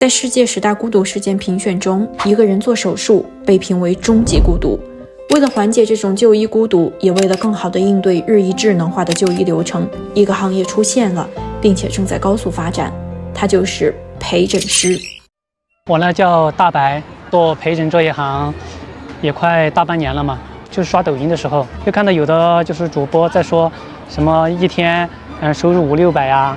在世界10大孤独事件评选中，一个人做手术被评为终极孤独。为了缓解这种就医孤独，也为了更好地应对日益智能化的就医流程，一个行业出现了，并且正在高速发展，它就是陪诊师。我呢叫大白，做陪诊这一行也快大半年了嘛。就是刷抖音的时候，就看到有的就是主播在说什么一天收入500-600呀，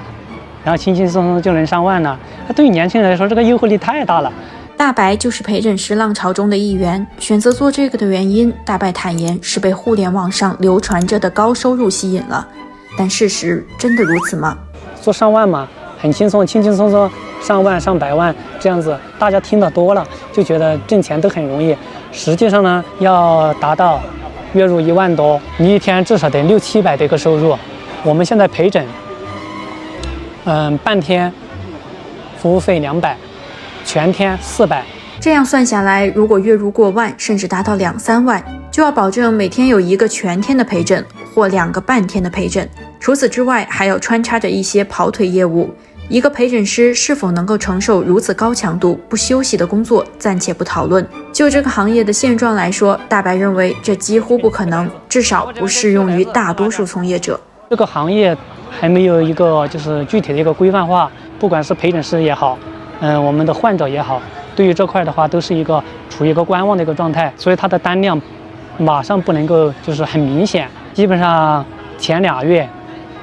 然后轻轻松松就能上万呢。那对于年轻人来说，这个诱惑力太大了。大白就是陪诊师浪潮中的一员，选择做这个的原因，大白坦言是被互联网上流传着的高收入吸引了。但事实真的如此吗？做上万嘛，很轻松，轻轻松松上万、上百万这样子，大家听得多了，就觉得挣钱都很容易。实际上呢，要达到月入1万多，你一天至少得600-700的一个收入。我们现在陪诊，半天服务费200，全天400。这样算下来，如果月入过万，甚至达到2-3万，就要保证每天有1个全天的陪诊或2个半天的陪诊。除此之外，还要穿插着一些跑腿业务。一个陪诊师是否能够承受如此高强度不休息的工作，暂且不讨论。就这个行业的现状来说，大白认为这几乎不可能，至少不适用于大多数从业者。这个行业还没有一个就是具体的一个规范化，不管是陪诊师也好，我们的患者也好，对于这块的话都是处于一个观望的一个状态，所以它的单量马上不能够就是很明显，基本上前2月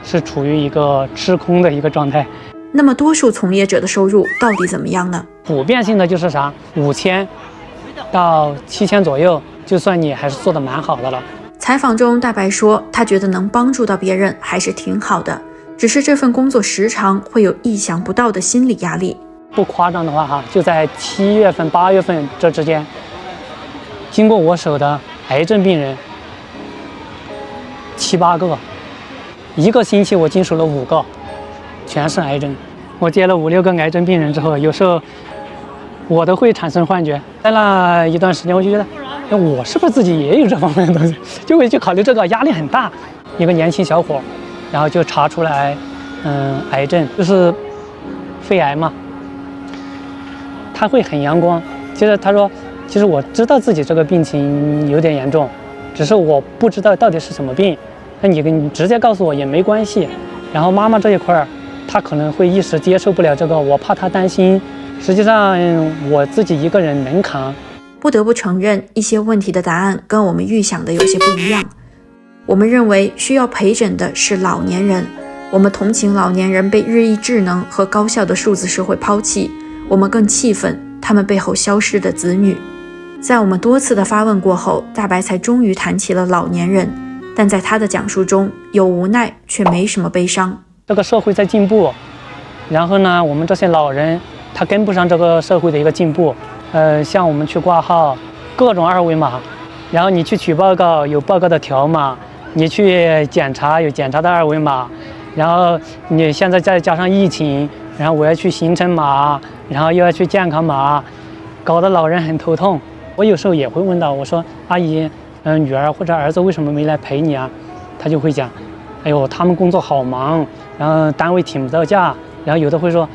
是处于一个吃空的一个状态。那么多数从业者的收入到底怎么样呢？普遍性的就是啥，5000到7000左右，就算你还是做得蛮好的了。采访中，大白说，他觉得能帮助到别人还是挺好的，只是这份工作时常会有意想不到的心理压力。不夸张的话就在7月份、8月份这之间，经过我手的癌症病人7-8个，一个星期我经手了5个。全是癌症，我接了5-6个癌症病人之后，有时候我都会产生幻觉。待了一段时间，我就觉得，我是不是自己也有这方面的东西？就会去考虑这个，压力很大。一个年轻小伙，然后就查出来，癌症就是肺癌嘛。他会很阳光，其实他说，其实我知道自己这个病情有点严重，只是我不知道到底是什么病。那你直接告诉我也没关系。然后妈妈这一块他可能会一时接受不了这个，我怕他担心。实际上我自己一个人能扛。不得不承认，一些问题的答案跟我们预想的有些不一样。我们认为需要陪诊的是老年人，我们同情老年人被日益智能和高效的数字社会抛弃，我们更气愤他们背后消失的子女。在我们多次的发问过后，大白才终于谈起了老年人，但在他的讲述中有无奈，却没什么悲伤。这个社会在进步，然后呢，我们这些老人他跟不上这个社会的一个进步。像我们去挂号，各种2维码，然后你去取报告有报告的条码，你去检查有检查的2维码，然后你现在再加上疫情，然后我要去行程码，然后又要去健康码，搞得老人很头痛。我有时候也会问到，我说阿姨，女儿或者儿子为什么没来陪你啊？他就会讲，哎呦，他们工作好忙，然后单位请不到假，然后有的会说，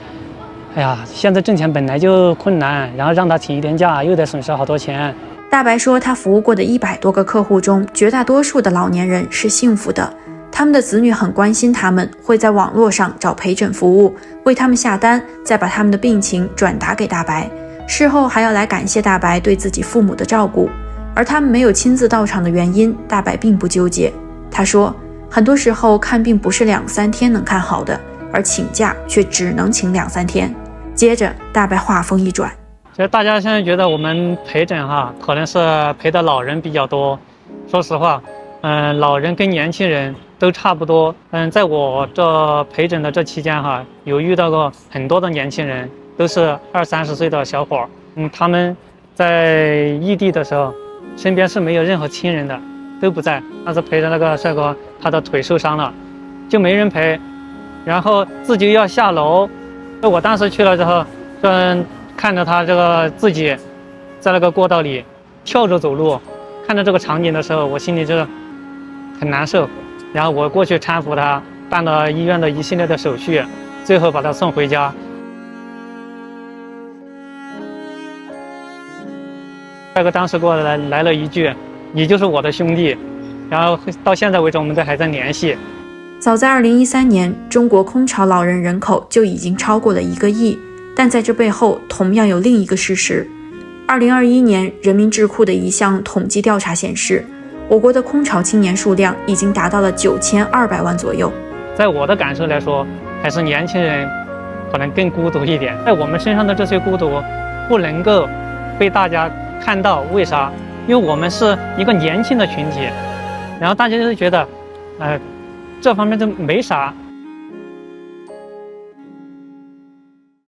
哎呀，现在挣钱本来就困难，然后让他请一天假，又得损失好多钱。大白说，他服务过的100多个客户中，绝大多数的老年人是幸福的，他们的子女很关心他们，会在网络上找陪诊服务，为他们下单，再把他们的病情转达给大白，事后还要来感谢大白对自己父母的照顾。而他们没有亲自到场的原因，大白并不纠结。他说，很多时候看病不是2-3天能看好的，而请假却只能请2-3天。接着大白话锋一转，其实大家现在觉得我们陪诊可能是陪的老人比较多。说实话，老人跟年轻人都差不多。在我这陪诊的这期间有遇到过很多的年轻人，都是20-30岁的小伙。他们在异地的时候，身边是没有任何亲人的，都不在。当时陪着那个帅哥，他的腿受伤了，就没人陪，然后自己要下楼。我当时去了之后，看着他这个自己在那个过道里跳着走路，看着这个场景的时候，我心里就很难受。然后我过去搀扶他，办了医院的一系列的手续，最后把他送回家。大哥当时给我来了一句：“你就是我的兄弟。”然后到现在为止，我们都还在联系。早在2013年，中国空巢老人人口就已经超过了1个亿，但在这背后同样有另一个事实。2021年，人民智库的一项统计调查显示，我国的空巢青年数量已经达到了9200万左右。在我的感受来说，还是年轻人可能更孤独一点。在我们身上的这些孤独，不能够被大家看到，为啥？因为我们是一个年轻的群体，然后大家就觉得，这方面就没啥，